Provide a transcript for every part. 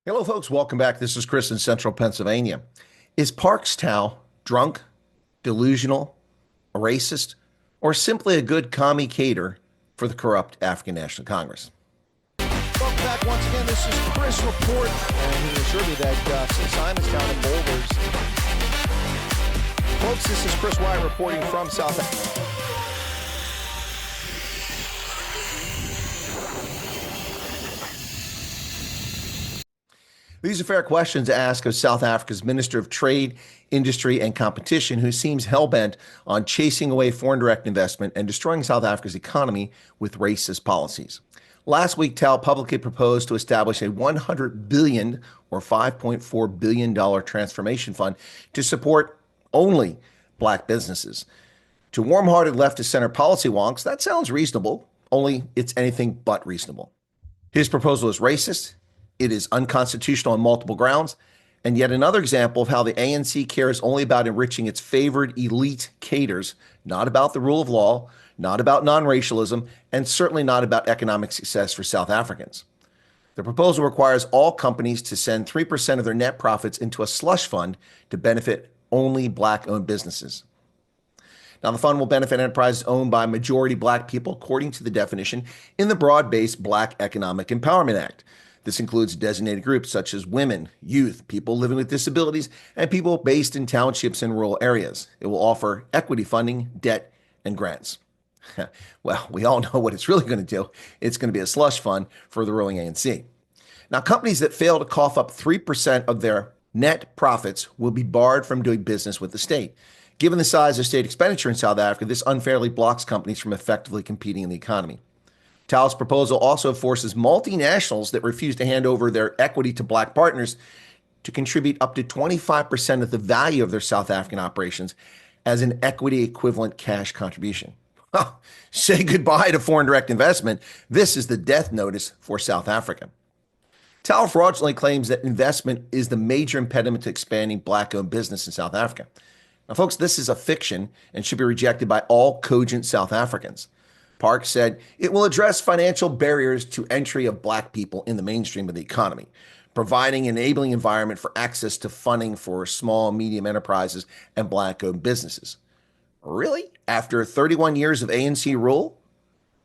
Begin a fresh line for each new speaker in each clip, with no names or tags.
Hello, folks. Welcome back. This is Chris in Central Pennsylvania. Is Parks Tao drunk, delusional, a racist, or simply a good commie cater for the corrupt African National Congress?
Welcome back once again. This is Chris Report, and he assured me that St. Simon's Town in Boulders. Folks, this is Chris Wyatt reporting from South Africa.
These are fair questions to ask of South Africa's Minister of Trade, Industry, and Competition, who seems hell-bent on chasing away foreign direct investment and destroying South Africa's economy with racist policies. Last week, Tal publicly proposed to establish a $100 billion or $5.4 billion transformation fund to support only black businesses. To warm-hearted left-to-center policy wonks, that sounds reasonable, only it's anything but reasonable. His proposal is racist. It is unconstitutional on multiple grounds, and yet another example of how the ANC cares only about enriching its favored elite cadres, not about the rule of law, not about non-racialism, and certainly not about economic success for South Africans. The proposal requires all companies to send 3% of their net profits into a slush fund to benefit only black-owned businesses. Now, the fund will benefit enterprises owned by majority black people, according to the definition in the broad-based Black Economic Empowerment Act. This includes designated groups such as women, youth, people living with disabilities, and people based in townships and rural areas. It will offer equity funding, debt, and grants. Well, we all know what it's really going to do. It's going to be a slush fund for the ruling ANC. Now, companies that fail to cough up 3% of their net profits will be barred from doing business with the state. Given the size of state expenditure in South Africa, this unfairly blocks companies from effectively competing in the economy. Tal's proposal also forces multinationals that refuse to hand over their equity to black partners to contribute up to 25% of the value of their South African operations as an equity equivalent cash contribution. Say goodbye to foreign direct investment. This is the death notice for South Africa. Tal fraudulently claims that investment is the major impediment to expanding black-owned business in South Africa. Now, folks, this is a fiction and should be rejected by all cogent South Africans. Park said it will address financial barriers to entry of black people in the mainstream of the economy, providing an enabling environment for access to funding for small and medium enterprises and black-owned businesses. Really? After 31 years of ANC rule,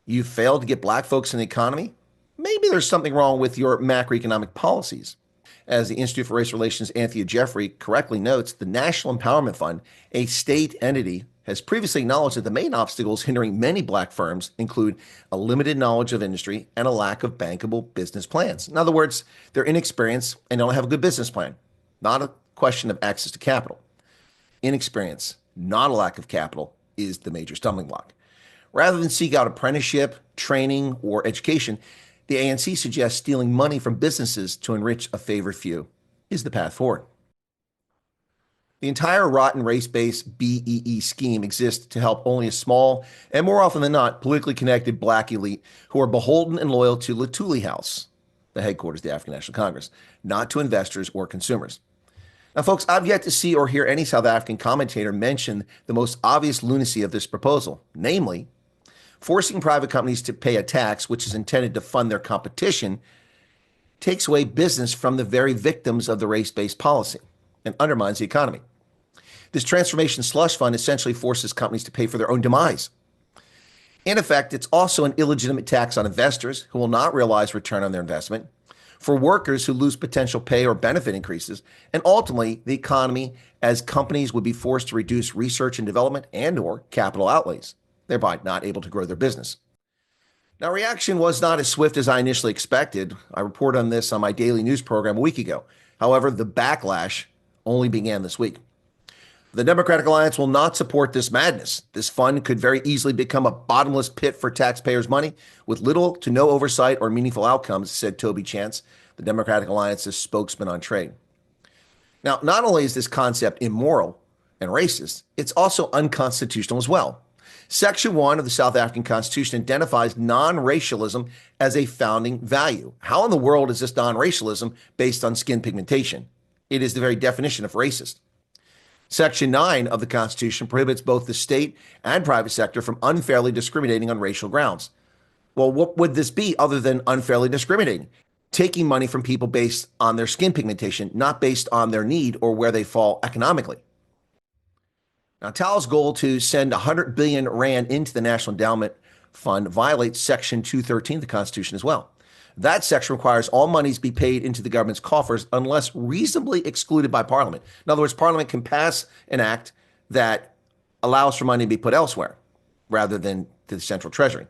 you failed to get black folks in the economy? Maybe there's something wrong with your macroeconomic policies. As the Institute for Race Relations' Anthea Jeffrey correctly notes, the National Empowerment Fund, a state entity, has previously acknowledged that the main obstacles hindering many black firms include a limited knowledge of industry and a lack of bankable business plans. In other words, they're inexperienced and don't have a good business plan. Not a question of access to capital. Inexperience, not a lack of capital, is the major stumbling block. Rather than seek out apprenticeship, training, or education, the ANC suggests stealing money from businesses to enrich a favored few is the path forward. The entire rotten race-based BEE scheme exists to help only a small and, more often than not, politically connected black elite who are beholden and loyal to Luthuli House, the headquarters of the African National Congress, not to investors or consumers. Now, folks, I've yet to see or hear any South African commentator mention the most obvious lunacy of this proposal, namely, forcing private companies to pay a tax which is intended to fund their competition takes away business from the very victims of the race-based policy and undermines the economy. This transformation slush fund essentially forces companies to pay for their own demise. In effect, it's also an illegitimate tax on investors who will not realize return on their investment, for workers who lose potential pay or benefit increases, and ultimately the economy, as companies would be forced to reduce research and development and/or capital outlays, thereby not able to grow their business. Now, reaction was not as swift as I initially expected. I reported on this on my daily news program a week ago. However, the backlash only began this week. The Democratic Alliance will not support this madness. This fund could very easily become a bottomless pit for taxpayers' money with little to no oversight or meaningful outcomes, said Toby Chance, the Democratic Alliance's spokesman on trade. Now, not only is this concept immoral and racist, it's also unconstitutional as well. Section 1 of the South African Constitution identifies non-racialism as a founding value. How in the world is this non-racialism based on skin pigmentation? It is the very definition of racist. Section 9 of the Constitution prohibits both the state and private sector from unfairly discriminating on racial grounds. Well, what would this be other than unfairly discriminating? taking money from people based on their skin pigmentation, not based on their need or where they fall economically. Now, Tal's goal to send 100 billion rand into the National Endowment Fund violates Section 213 of the Constitution as well. That section requires all monies be paid into the government's coffers unless reasonably excluded by Parliament. In other words, Parliament can pass an act that allows for money to be put elsewhere rather than to the central treasury.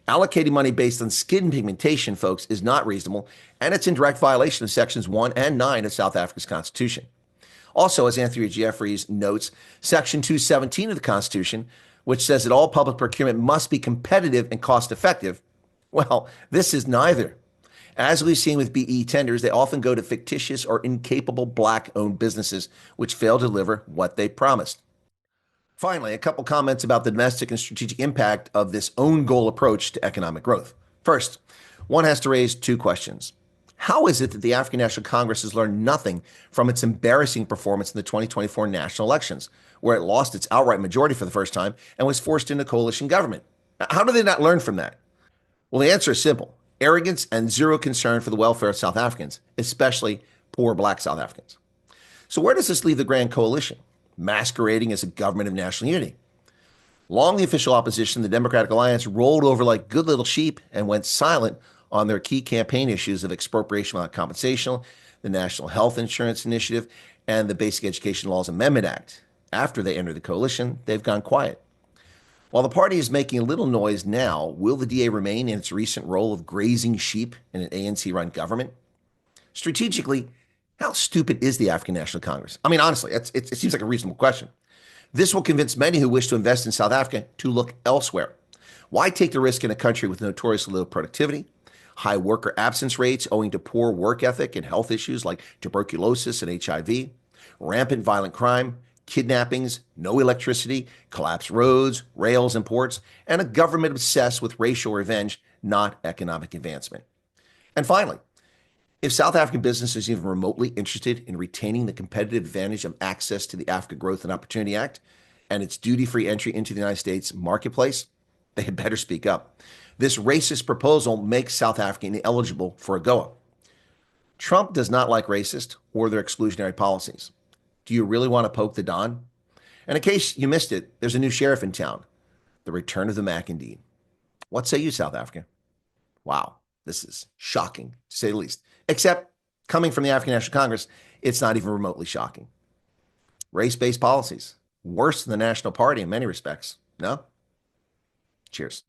Allocating money based on skin pigmentation, folks, is not reasonable, and it's in direct violation of Sections 1 and 9 of South Africa's Constitution. Also, as Anthony Jeffries notes, Section 217 of the Constitution, which says that all public procurement must be competitive and cost-effective, well, this is neither. As we've seen with BE tenders, they often go to fictitious or incapable Black-owned businesses, which fail to deliver what they promised. Finally, a couple comments about the domestic and strategic impact of this own goal approach to economic growth. First, one has to raise two questions. How is it that the African National Congress has learned nothing from its embarrassing performance in the 2024 national elections, where it lost its outright majority for the first time and was forced into coalition government? How do they not learn from that? Well, the answer is simple: arrogance and zero concern for the welfare of South Africans, especially poor Black South Africans. So where does this leave the Grand Coalition, masquerading as a government of national unity? Long the official opposition, the Democratic Alliance, rolled over like good little sheep and went silent on their key campaign issues of expropriation without compensation, the National Health Insurance Initiative, and the Basic Education Laws Amendment Act. After they entered the coalition, they've gone quiet. While the party is making a little noise now, will the DA remain in its recent role of grazing sheep in an ANC-run government? Strategically, how stupid is the African National Congress? I mean, honestly, it seems like a reasonable question. This will convince many who wish to invest in South Africa to look elsewhere. Why take the risk in a country with notoriously low productivity, high worker absence rates owing to poor work ethic and health issues like tuberculosis and HIV, rampant violent crime, kidnappings, no electricity, collapsed roads, rails, and ports, and a government obsessed with racial revenge, not economic advancement? And finally, if South African businesses are even remotely interested in retaining the competitive advantage of access to the Africa Growth and Opportunity Act and its duty-free entry into the United States marketplace, they had better speak up. This racist proposal makes South Africa ineligible for AGOA. Trump does not like racist or their exclusionary policies. Do you really want to poke the Don? And in case you missed it, there's a new sheriff in town. The return of the Mac indeed. What say you, South Africa? Wow, this is shocking, to say the least. Except, coming from the African National Congress, it's not even remotely shocking. Race-based policies, worse than the National Party in many respects. No? Cheers.